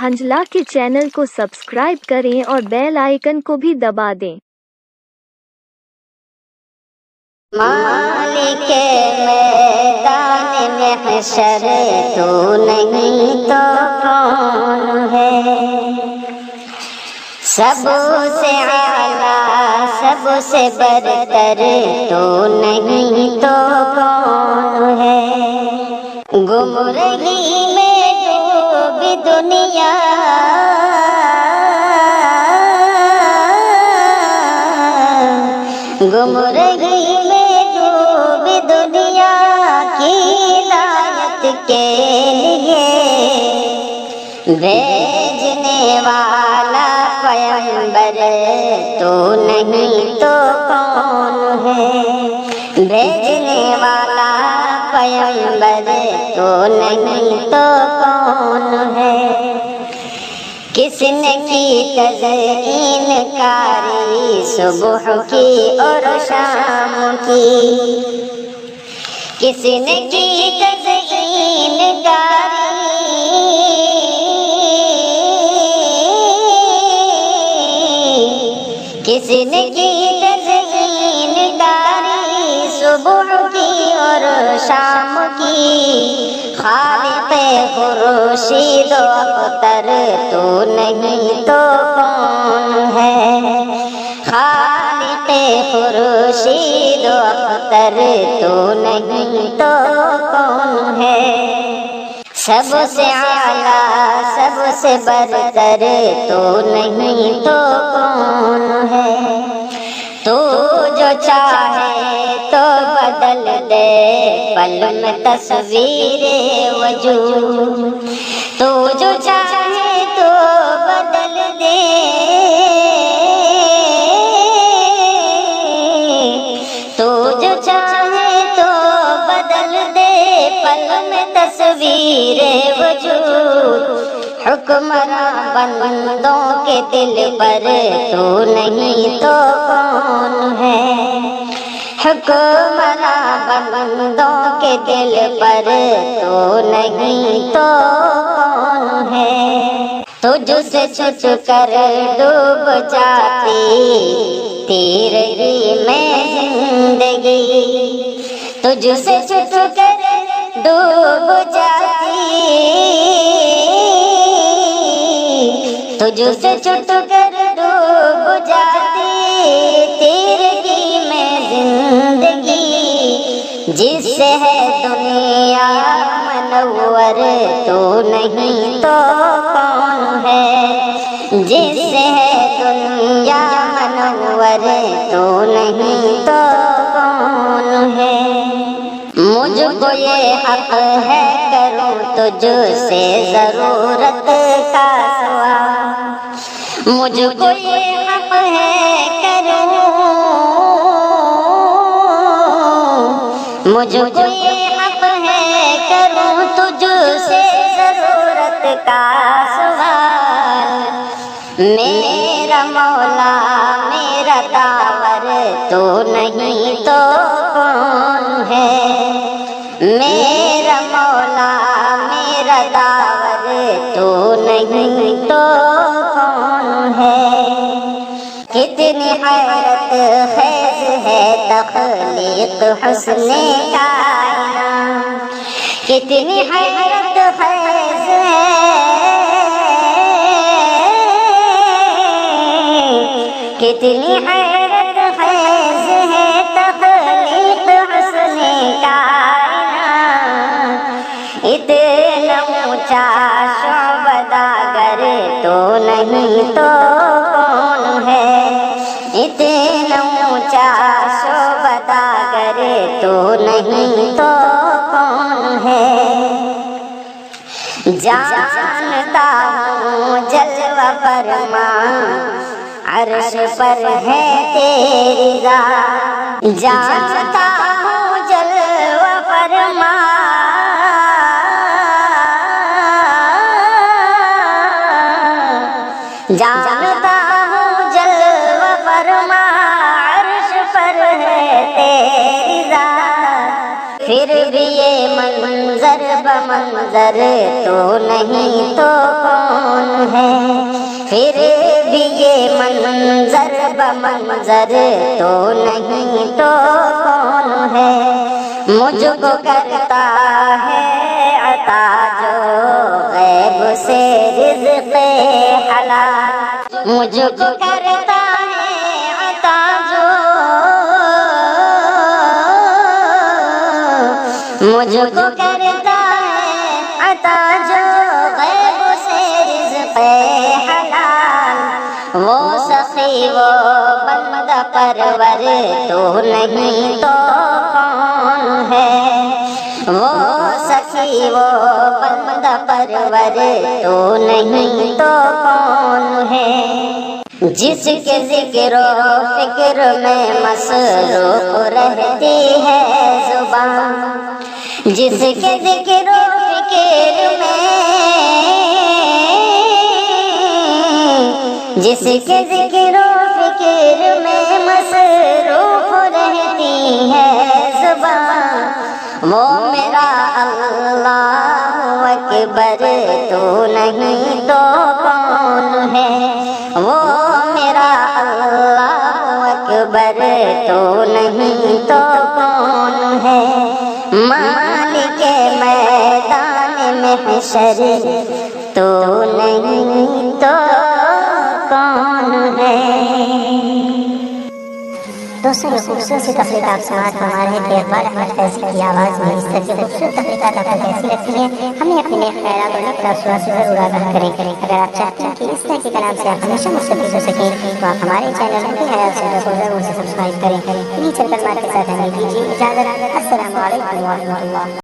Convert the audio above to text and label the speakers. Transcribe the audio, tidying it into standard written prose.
Speaker 1: حنجلہ کے چینل کو سبسکرائب کریں اور بیل آئیکن کو بھی دبا دیں۔
Speaker 2: مالک میدان محشر تو نہیں تو کون ہے؟ سب سے اعلیٰ سب سے برتر تو نہیں تو کون ہے؟ گمراہی میں ڈوبی دنیا گمراہی میں ڈوبی دنیا کی ہدایت کے لیے بھیجنے والا پیغمبر تو نہیں تو کون ہے؟ بھیجنے والا پیغمبر تو نہیں تو کون ہے؟ کس نے کی تزئین کاری صبح کی اور شام کی؟ کس نے کی تزئین کاری کس نے کی تزئین کاری صبح کی اور شام کی؟ خالق خورشید و اختر تو نہیں تو کون ہے؟ خالق خورشید و اختر تو نہیں تو کون ہے؟ سب سے اعلیٰ سب سے برتر تو نہیں تو کون ہے؟ تو جو چاہے تو بدل دے پل میں تصویر وجود، تو جو چاہے تو بدل دے تو جو چاہے تو بدل دے پل میں تصویر وجود۔ حکمراں بندوں کے دل پر تو نہیں تو کون ہے؟ حکمراں بندوں کے دل پر تو نہیں تو کون ہے؟ تجھ سے چھٹ کر ڈوب جاتی تیرگی میں زندگی، تجھ سے چھٹ کر ڈوب جاتی تجھ سے چھٹ کر ڈوب جاتی تیرگی میں زندگی۔ جس سے ہے دنیا منور تو نہیں تو کون ہے؟ جس سے ہے دنیا منور تو نہیں تو کون ہے؟ مجھ کو یہ حق ہے کروں تجھ سے ضرورت کا سوال، مجھ کو یہ حق ہے کروں مجھ کو یہ حق ہے کروں تجھ سے ضرورت کا سوال۔ میرا مولا میرا داور تو نہیں تو کون ہے؟ میرا مولا میرا داور تو نہیں تو کون ہے؟ کتنی حیرت خیز ہے تخلیق حسن کائنات، کتنی حیرت خیز ہے کتنی حیرت خیز ہے تخلیق حسن کائنات۔ اتنا اونچا شعبداگر تو نہیں تو کون ہے؟ اتنا اونچا شعبداگر تو نہیں تو کون ہے؟ جانتا ہوں جلوہ فرما عرش پر ہے تیری ذات، جانتا ہوں جلوہ فرما جانتا ہوں جلوہ فرما عرش پر ہے تیری ذات۔ پھر بھی یہ منظر بمنظر تو نہیں تو کون ہے، پھر بھی یہ منظر بمنظر تو نہیں تو کون ہے، مجھ کو کرتا ہے عطا جو غیب سے رزق حلال، مجھ کو کرتا ہے عطا جو، مجھ کو کرتا ہے عطا جو غیب سے رزق حلال، وہ سخی وہ بندہ پرور تو نہیں تو کون ہے، وہ سخی وہ بندہ پرور تو نہیں تو کون ہے، جس کے ذکر و فکر میں مصروف رہتی ہے زبان، جس کے ذکر و فکر میں، جس کے ذکر و فکر میں مصروف رہتی ہے زبان، وہ میرا اللہ اکبر تو نہیں تو کون ہے، وہ میرا اللہ اکبر تو نہیں تو کون ہے، مالک میدان محشر تو نہیں تو کون ہے۔
Speaker 3: دوستوں یہ خوبصورت سی تفریح آپ سماعت ہمارے تھے اقبال احمد فیضی کی آواز میں، اس طرح کی خوبصورت تفریحات آپ کو کیسی لگتی ہیں، ہمیں اپنے نیک خیالات اور نیک تاثرات سے ضرور آگاہ کریں۔ اگر آپ چاہتے ہیں کہ اس طرح کے کلام سے آپ ہمیشہ مستفید ہو سکیں تو آپ ہمارے چینل حقیقی حیات سینٹر کو ضرور سے سبسکرائب کریں۔ انہیں چند کلمات کے ساتھ ہمیں دیجیے اجازت۔ السلام علیکم ورحمۃ اللہ۔